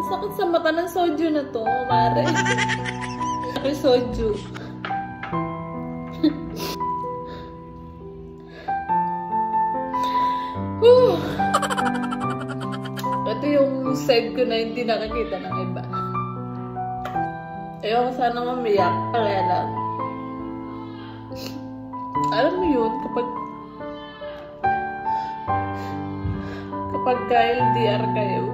Sakit sa mata ng soju na to, mare. Ay, soju. Ito yung side ko na hindi nakikita ng iba. Ayoko sana mamiyak, kaya lang. Alam mo yun, kapag LDR kayo,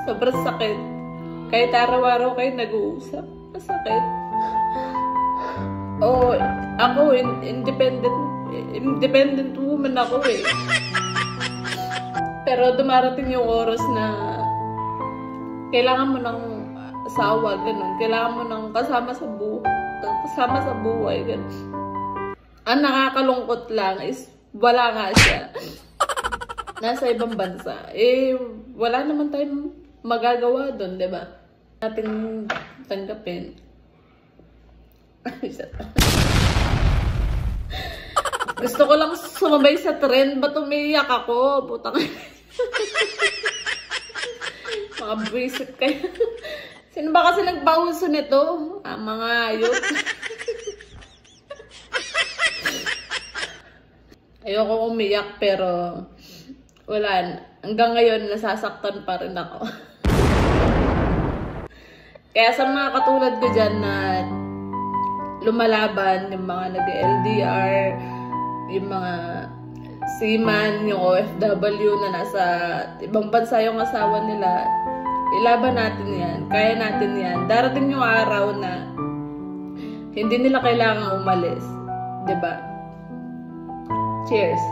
sobrang sakit. Kahit araw-araw kayo nag-uusap, masakit. Oh, ako, independent woman ako eh. Pero dumarating yung oras na kailangan mo ng asawa, ganun. Kailangan mo ng kasama sa buhay, ganun. Ang nakakalungkot lang is wala nga siya. Nasa ibang bansa. Eh, wala naman tayong magagawa doon, di ba? Nating tanggapin. Gusto ko lang sumabay sa trend. Ba't umiiyak ako? Putang. Mga bracelet kayo. Sino ba kasi nagpauso nito? Mga ayot. Ayoko umiyak pero wala. Hanggang ngayon nasasaktan pa rin ako. Kaya sa mga katulad ko dyan na lumalaban, yung mga nag-LDR, yung mga seaman, yung OFW na nasa ibang bansa yung asawa nila, ilaban natin yan. Kaya natin yan. Darating yung araw na hindi nila kailangan umalis. Diba? Cheers!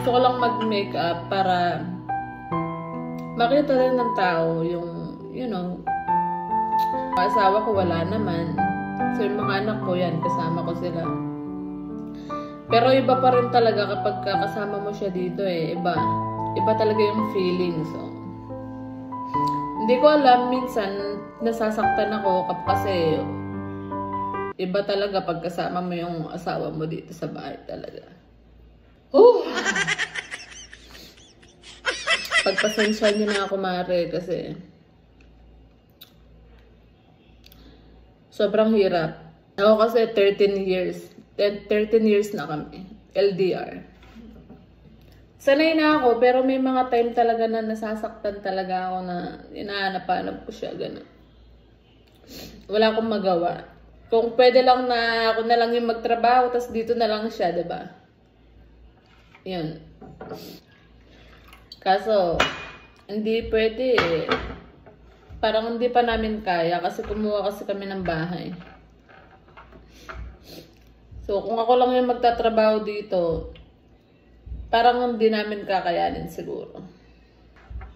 Gusto ko lang mag-makeup para makita rin ng tao yung, you know, asawa ko wala naman. So yung mga anak ko yan, kasama ko sila. Pero iba pa rin talaga kapag kasama mo siya dito eh. Iba talaga yung feeling. So, hindi ko alam, minsan nasasaktan ako kasi iba talaga pag kasama mo yung asawa mo dito sa bahay talaga. Pagpasensya niyo na ako, mare, kasi sobrang hirap. Ako kasi 13 years na kami. LDR. Sanay na ako, pero may mga time talaga na nasasaktan talaga ako na inahanap-hanap ko siya, gano'n. Wala akong magawa. Kung pwede lang na ako na lang yung magtrabaho, tas dito na lang siya, diba? Yun. Kaso, hindi pwede eh. Parang hindi pa namin kaya kasi kumuha kasi kami ng bahay. So, kung ako lang yung magtatrabaho dito, parang hindi namin kakayanin siguro.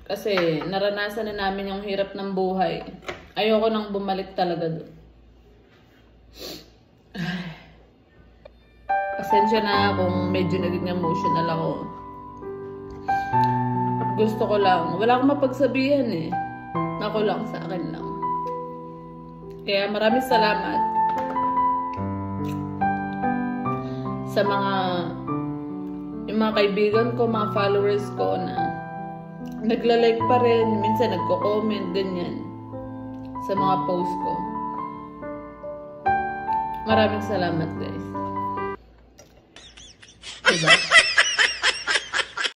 Kasi naranasan na namin yung hirap ng buhay. Ayoko nang bumalik talaga doon. Pasensya na kung medyo naging emotional ako. Gusto ko lang. Wala akong mapagsabihan eh. Ako lang, sa akin lang. Kaya maraming salamat sa yung mga kaibigan ko, mga followers ko na nagla-like pa rin, minsan nagko-comment, ganyan sa mga post ko. Maraming salamat, guys. Diba?